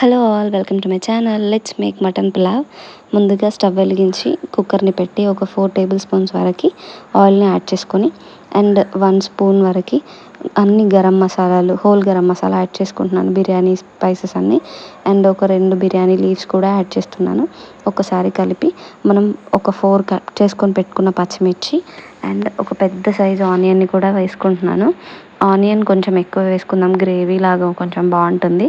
Hello all, welcome to my channel. Let's make mutton pulao. ముందుగా stove వెలిగించి కుక్కర్ని పెట్టి ఒక 4 టేబుల్ స్పూన్స్ వరకు ఆయిల్ని యాడ్ చేసుకొని అండ్ 1 స్పూన్ వరకు అన్ని గరం మసాలాలు, హోల్ గరం మసాలా యాడ్ చేసుకుంటున్నాను, బిర్యానీ స్పైసెస్ అన్నీ. అండ్ ఒక 2 బిర్యానీ లీవ్స్ కూడా యాడ్ చేస్తున్నాను. ఒకసారి కలిపి మనం ఒక 4 కట్ చేసుకొని పెట్టుకున్న పచ్చిమిర్చి అండ్ ఒక పెద్ద సైజు ఆనియన్ని కూడా వేసుకుంటున్నాను. ఆనియన్ కొంచెం ఎక్కువ వేసుకుందాం, గ్రేవీ లాగా కొంచెం బాగుంటుంది.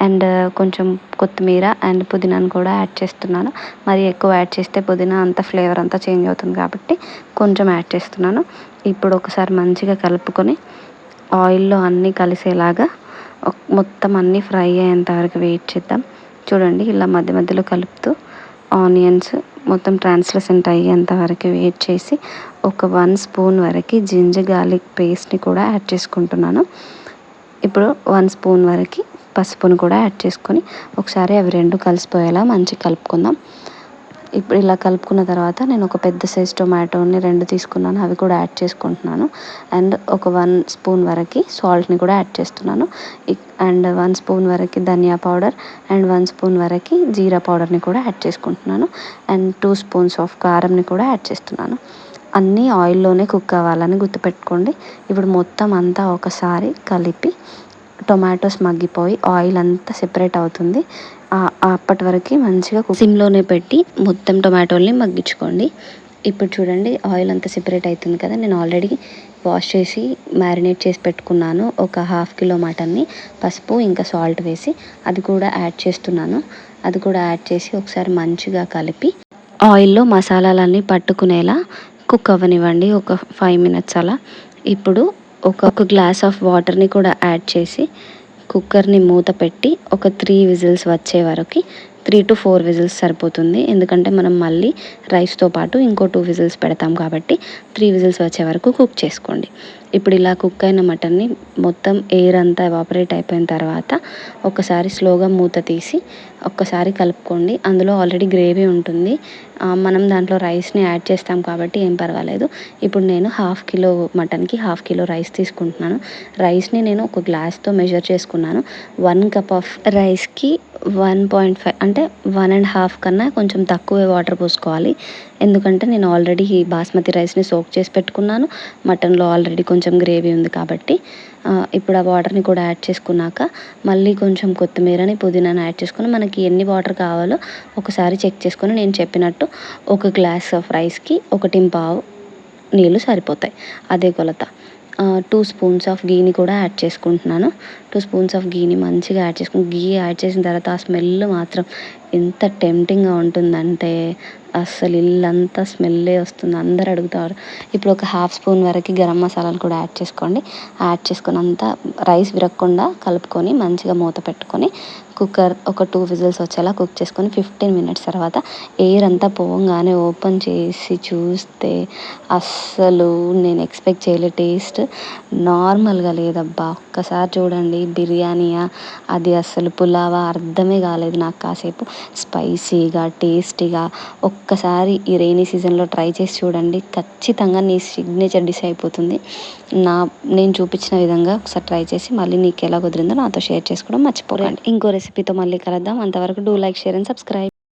అండ్ కొంచెం కొత్తిమీర అండ్ పుదీనాను కూడా యాడ్ చేస్తున్నాను. మరి ఎక్కువ యాడ్ చేస్తే పుదీనా అంతా ఫ్లేవర్ అంతా చేంజ్ అవుతుంది కాబట్టి కొంచెం యాడ్ చేస్తున్నాను. ఇప్పుడు ఒకసారి మంచిగా కలుపుకొని ఆయిల్లో అన్నీ కలిసేలాగా మొత్తం అన్నీ ఫ్రై అయ్యేంత వరకు వెయిట్ చేద్దాం. చూడండి, ఇలా మధ్య మధ్యలో కలుపుతూ ఆనియన్స్ మొత్తం ట్రాన్స్లసెంట్ అయ్యేంత వరకు వెయిట్ చేసి ఒక 1 స్పూన్ వరకు జింజర్ గార్లిక్ పేస్ట్ని కూడా యాడ్ చేసుకుంటున్నాను. ఇప్పుడు 1 స్పూన్ వరకు పసుపును కూడా యాడ్ చేసుకొని ఒకసారి అవి రెండు కలిసిపోయేలా మంచిగా కలుపుకుందాం. ఇప్పుడు ఇలా కలుపుకున్న తర్వాత నేను ఒక పెద్ద సైజ్ టొమాటోని 2 తీసుకున్నాను, అవి కూడా యాడ్ చేసుకుంటున్నాను. అండ్ ఒక 1 స్పూన్ వరకు సాల్ట్ని కూడా యాడ్ చేస్తున్నాను. అండ్ 1 స్పూన్ వరకు ధనియా పౌడర్ అండ్ 1 స్పూన్ వరకు జీరా పౌడర్ని కూడా యాడ్ చేసుకుంటున్నాను. అండ్ 2 స్పూన్స్ ఆఫ్ కారంని కూడా యాడ్ చేస్తున్నాను. అన్నీ ఆయిల్లోనే కుక్ అవ్వాలని గుర్తుపెట్టుకోండి. ఇప్పుడు మొత్తం అంతా ఒకసారి కలిపి టొమాటోస్ మగ్గిపోయి ఆయిల్ అంతా సెపరేట్ అవుతుంది. అప్పటి వరకు మంచిగా సిమ్లోనే పెట్టి మొత్తం టొమాటోల్ని మగ్గించుకోండి. ఇప్పుడు చూడండి, ఆయిల్ అంతా సెపరేట్ అవుతుంది కదా. నేను ఆల్రెడీ వాష్ చేసి మ్యారినేట్ చేసి పెట్టుకున్నాను ఒక 1/2 కిలో మటన్ని. పసుపు ఇంకా సాల్ట్ వేసి అది కూడా యాడ్ చేస్తున్నాను. అది కూడా యాడ్ చేసి ఒకసారి మంచిగా కలిపి ఆయిల్లో మసాలాలన్నీ పట్టుకునేలా కుక్ అవ్వనివ్వండి ఒక 5 మినిట్స్ అలా. ఇప్పుడు ఒక గ్లాస్ ఆఫ్ వాటర్ని కూడా యాడ్ చేసి కుక్కర్ని మూత పెట్టి ఒక 3 విజిల్స్ వచ్చే వరకు 3 to 4 విజిల్స్ సరిపోతుంది. ఎందుకంటే మనం మళ్ళీ రైస్తో పాటు ఇంకో 2 విజిల్స్ పెడతాం కాబట్టి 3 విజిల్స్ వచ్చే వరకు కుక్ చేసుకోండి. ఇప్పుడు ఇలా కుక్ అయిన మటన్ని మొత్తం ఎయిర్ అంతా ఎవాపరేట్ అయిపోయిన తర్వాత ఒకసారి స్లోగా మూత తీసి ఒక్కసారి కలుపుకోండి. అందులో ఆల్రెడీ గ్రేవీ ఉంటుంది, మనం దాంట్లో రైస్ని యాడ్ చేస్తాం కాబట్టి ఏం పర్వాలేదు. ఇప్పుడు నేను 1/2 కిలో మటన్కి 1/2 కిలో రైస్ తీసుకుంటున్నాను. రైస్ని నేను ఒక గ్లాస్తో మెజర్ చేసుకున్నాను. 1 కప్ ఆఫ్ రైస్కి 1.5 అంటే 1.5 కన్నా కొంచెం తక్కువే వాటర్ పోసుకోవాలి. ఎందుకంటే నేను ఆల్రెడీ బాస్మతి రైస్ని సోక్ చేసి పెట్టుకున్నాను, మటన్లో ఆల్రెడీ కొంచెం గ్రేవీ ఉంది కాబట్టి. ఇప్పుడు ఆ వాటర్ని కూడా యాడ్ చేసుకున్నాక మళ్ళీ కొంచెం కొత్తిమీరని పుదీనాని యాడ్ చేసుకొని మనకి ఎన్ని వాటర్ కావాలో ఒకసారి చెక్ చేసుకొని నేను చెప్పినట్టు ఒక గ్లాస్ ఆఫ్ రైస్కి 1.5 నీళ్ళు సరిపోతాయి, అదే కొలత. 2 స్పూన్స్ ఆఫ్ గీని కూడా యాడ్ చేసుకుంటున్నాను. 2 స్పూన్స్ ఆఫ్ గీని మంచిగా యాడ్ చేసుకుని గీ యాడ్ చేసిన తర్వాత ఆ స్మెల్ మాత్రం ఎంత టెంప్టింగ్గా ఉంటుందంటే అస్సలు ఇల్లంతా స్మెల్లే వస్తుంది, అందరు అడుగుతారు. ఇప్పుడు ఒక 1/2 స్పూన్ వరకు గరం మసాలాను కూడా యాడ్ చేసుకోండి. యాడ్ చేసుకొని అంతా రైస్ విరగకుండా కలుపుకొని మంచిగా మూత పెట్టుకొని కుక్కర్ ఒక 2 విజిల్స్ వచ్చేలా కుక్ చేసుకొని 15 మినిట్స్ తర్వాత ఎయిర్ అంతా పోగానే ఓపెన్ చేసి చూస్తే అస్సలు నేను ఎక్స్పెక్ట్ చేయలే టేస్ట్ నార్మల్గా లేదబ్బా. ఒక్కసారి చూడండి, బిర్యానీయా అది అస్సలు పులావా అర్థమే కాలేదు నాకు. కాసేపు స్పైసీగా టేస్టీగా ఒక్కసారి ఈ రెయినీ సీజన్లో ట్రై చేసి చూడండి, ఖచ్చితంగా నీ సిగ్నేచర్ డిష్ అయిపోతుంది. నేను చూపించిన విధంగా ఒకసారి ట్రై చేసి మళ్ళీ నీకు ఎలా కుదిరిందో నాతో షేర్ చేసుకోవడం మర్చిపోకండి. ఇంకో రెసిపీతో మళ్ళీ కలుద్దాం. అంతవరకు do like, share and subscribe.